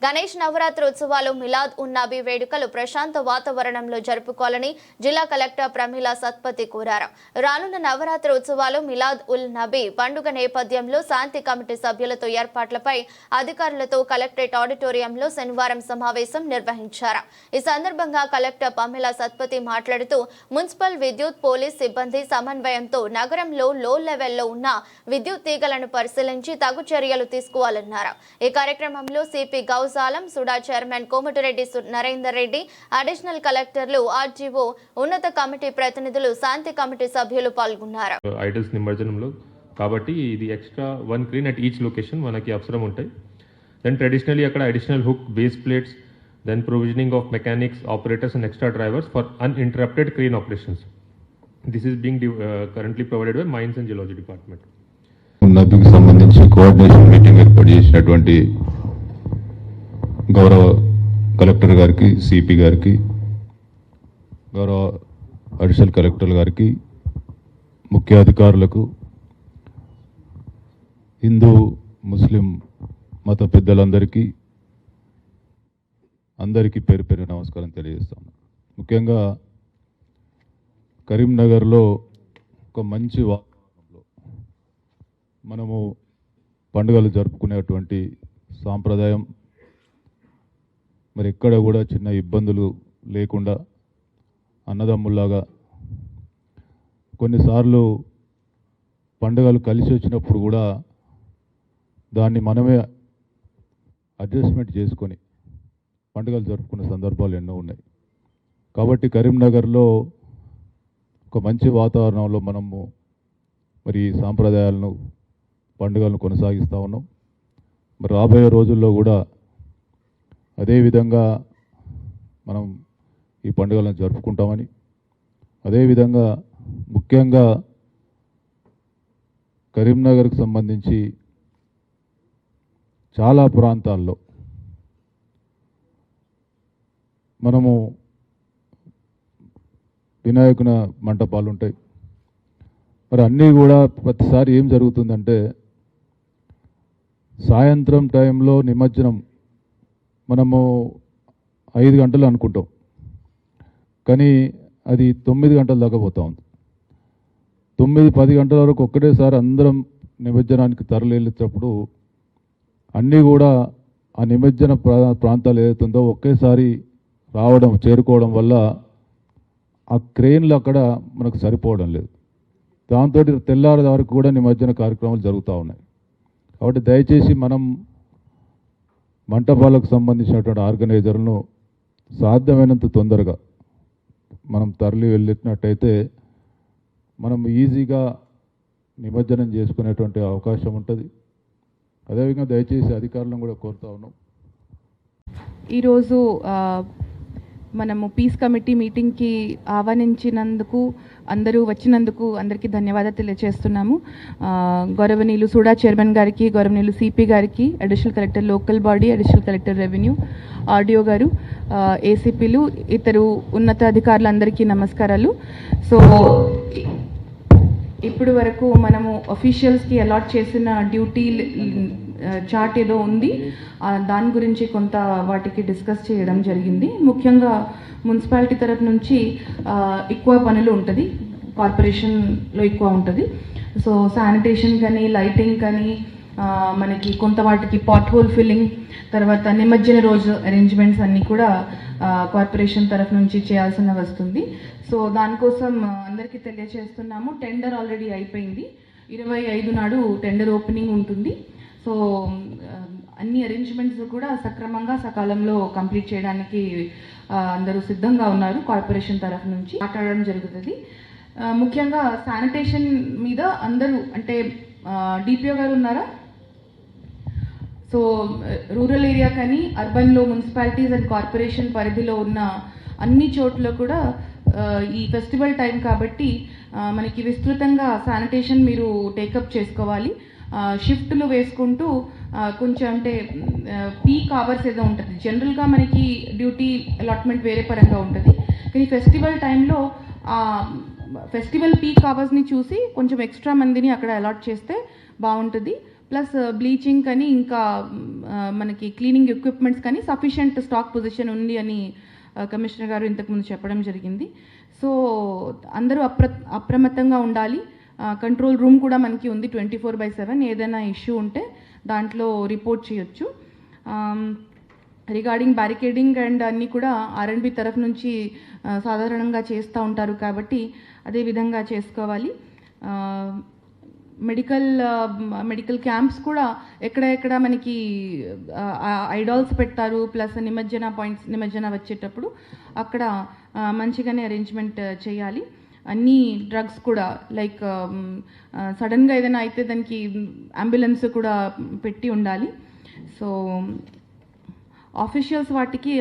గణేష్ నవరాత్రి ఉత్సవాలు మిలాద్ ఉన్ నబీ వేడుకలు ప్రశాంత వాతావరణంలో జరుపుకోవాలని జిల్లా కలెక్టర్ ప్రమీల సత్పతి కోరారు. రానున్న నవరాత్రి ఉత్సవాలు మిలాద్ ఉల్ నబీ పండుగ నేపథ్యంలో శాంతి కమిటీ సభ్యులతో ఏర్పాట్లపై అధికారులతో కలెక్టరేట్ ఆడిటోరియంలో శనివారం సమావేశం నిర్వహించారు. ఈ సందర్భంగా కలెక్టర్ ప్రమీల సత్పతి మాట్లాడుతూ మున్సిపల్ విద్యుత్ పోలీస్ సిబ్బంది సమన్వయంతో నగరంలో లో లెవెల్లో ఉన్న విద్యుత్ తీగలను పరిశీలించి తగు చర్యలు తీసుకోవాలన్నారు. ఈ కార్యక్రమంలో CP Gausalam, SUDA chairman Komatireddy Narender Reddy, additional కలెక్టర్లు, ఆర్జీఓ, ఉన్నత కమిటీ ప్రతినిధులు, శాంతి కమిటీ సభ్యులు పాల్గొన్నారు. ఐడల్స్ నిమజ్జనంలో కాబట్టి ఇది extra 1 crane at each location మనకి అవసరం ఉంటాయి. దెన్ ట్రెడిషనల్లీ అక్కడ additional hook, base plates, then provisioning of mechanics, operators and extra drivers for uninterrupted crane operations. This is being currently provided by mines and geology department. నబీకి సంబంధించి coordination meeting ఏర్పాటు చేసినటువంటి గౌరవ collector గారికి, CP గారికి, గౌరవ additional collector గారికి, ముఖ్య అధికారులకు, హిందూ ముస్లిం మత పెద్దలందరికీ పేరు పేరు నమస్కారం తెలియజేస్తాను. ముఖ్యంగా కరీంనగర్లో ఒక మంచి వాతావరణంలో మనము పండుగలు జరుపుకునేటువంటి సాంప్రదాయం, మరి ఎక్కడ కూడా చిన్న ఇబ్బందులు లేకుండా అన్నదమ్ముల్లాగా, కొన్నిసార్లు పండుగలు కలిసి వచ్చినప్పుడు కూడా దాన్ని మనమే అడ్జస్ట్మెంట్ చేసుకొని పండుగలు జరుపుకునే సందర్భాలు ఎన్నో ఉన్నాయి. కాబట్టి కరీంనగర్లో ఒక మంచి వాతావరణంలో మనము మరి సాంప్రదాయాలను, పండుగలను కొనసాగిస్తూ ఉన్నాం. మరి రాబోయే రోజుల్లో కూడా అదేవిధంగా మనం ఈ పండుగలను జరుపుకుంటామని, అదేవిధంగా ముఖ్యంగా కరీంనగర్కి సంబంధించి చాలా ప్రాంతాల్లో మనము వినాయకుని మంటపాలు ఉంటాయి. మరి అన్నీ కూడా ప్రతిసారి ఏం జరుగుతుందంటే సాయంత్రం టైంలో నిమజ్జనం మనము 5 గంటలు అనుకుంటాం, కానీ అది 9 గంటల దాకా పోతా ఉంది. 9-10 గంటల వరకు ఒక్కటేసారి అందరం నిమజ్జనానికి తరలిచ్చేటప్పుడు అన్నీ కూడా ఆ నిమజ్జన ప్రాంతాలు ఏదైతుందో ఒకేసారి చేరుకోవడం వల్ల ఆ క్రెయిన్లు అక్కడ మనకు సరిపోవడం లేదు. దాంతో తెల్లారి వరకు కూడా నిమజ్జన కార్యక్రమాలు జరుగుతూ ఉన్నాయి. కాబట్టి దయచేసి మనం మంటపాలకు సంబంధించినటువంటి ఆర్గనైజర్లను సాధ్యమైనంత తొందరగా మనం తరలి వెళ్ళినట్టయితే మనం ఈజీగా నిమజ్జనం చేసుకునేటువంటి అవకాశం ఉంటుంది. అదేవిధంగా దయచేసి అధికారులను కూడా కోరుతా ఉన్నాం. ఈరోజు మనము పీస్ కమిటీ మీటింగ్కి ఆహ్వానించినందుకు, అందరూ వచ్చినందుకు అందరికీ ధన్యవాదాలు తెలియజేస్తున్నాము. గౌరవనీయులు సుడా చైర్మన్ గారికి, గౌరవనీయులు సిపి గారికి, additional collector local body, additional collector revenue, RDO గారు, ఏసీపీలు, ఇతరు ఉన్నత అధికారులందరికీ నమస్కారాలు. సో ఇప్పుడు వరకు మనము అఫీషియల్స్కి అలాట్ చేసిన డ్యూటీ చార్ట్ ఏదో ఉంది, దాని గురించి కొంత వాటికి డిస్కస్ చేయడం జరిగింది. ముఖ్యంగా మున్సిపాలిటీ తరఫు నుంచి ఎక్కువ పనులు ఉంటుంది, కార్పొరేషన్లో ఎక్కువ ఉంటుంది. సో శానిటేషన్ కానీ, లైటింగ్ కానీ, మనకి కొంత వాటికి పాట్ హోల్ ఫిల్లింగ్, తర్వాత నిమజ్జన రోజు అరేంజ్మెంట్స్ అన్నీ కూడా కార్పొరేషన్ తరఫు నుంచి చేయాల్సిన వస్తుంది. సో దానికోసం అందరికీ తెలియజేస్తున్నాము. టెండర్ ఆల్రెడీ అయిపోయింది. 25 నాడు టెండర్ ఓపెనింగ్ ఉంటుంది. సో అన్ని అరేంజ్మెంట్స్ కూడా సక్రమంగా సకాలంలో కంప్లీట్ చేయడానికి అందరూ సిద్ధంగా ఉన్నారు. కార్పొరేషన్ తరఫు నుంచి మాట్లాడడం జరుగుతుంది. ముఖ్యంగా శానిటేషన్ మీద అందరూ, అంటే డిపిఓ గారు ఉన్నారా? సో రూరల్ ఏరియా కానీ అర్బన్లో మున్సిపాలిటీస్ అండ్ కార్పొరేషన్ పరిధిలో ఉన్న అన్ని చోట్ల కూడా ఈ ఫెస్టివల్ టైం కాబట్టి మనకి విస్తృతంగా శానిటేషన్ మీరు టేకప్ చేసుకోవాలి. షిఫ్ట్లు వేసుకుంటూ కొంచెం, అంటే పీక్ అవర్స్ ఏదో ఉంటుంది. జనరల్గా మనకి డ్యూటీ అలాట్మెంట్ వేరే పరంగా ఉంటుంది, కానీ ఫెస్టివల్ టైంలో ఫెస్టివల్ పీక్ అవర్స్ని చూసి కొంచెం ఎక్స్ట్రా మందిని అక్కడ అలాట్ చేస్తే బాగుంటుంది. ప్లస్ బ్లీచింగ్ కానీ ఇంకా మనకి క్లీనింగ్ ఎక్విప్మెంట్స్ కానీ సఫిషియెంట్ స్టాక్ పొజిషన్ ఉంది అని కమిషనర్ గారు ఇంతకుముందు చెప్పడం జరిగింది. సో అందరూ అప్రమత్తంగా ఉండాలి. కంట్రోల్ రూమ్ కూడా మనకి ఉంది 24/7. ఏదైనా ఇష్యూ ఉంటే దాంట్లో రిపోర్ట్ చేయొచ్చు. రిగార్డింగ్ బ్యారికేడింగ్ అండ్ అన్నీ కూడా R&B తరఫు నుంచి సాధారణంగా చేస్తూ ఉంటారు కాబట్టి అదే విధంగా చేసుకోవాలి. మెడికల్ క్యాంప్స్ కూడా ఎక్కడ మనకి ఐడాల్స్ పెడతారు, ప్లస్ నిమజ్జన వచ్చేటప్పుడు అక్కడ మంచిగానే అరేంజ్మెంట్ చేయాలి. అన్ని డ్రగ్స్ కూడా లైక్ సడన్గా ఏదైనా అయితే దానికి అంబులెన్స్ కూడా పెట్టి ఉండాలి. సో ఆఫీషియల్స్ వాటికి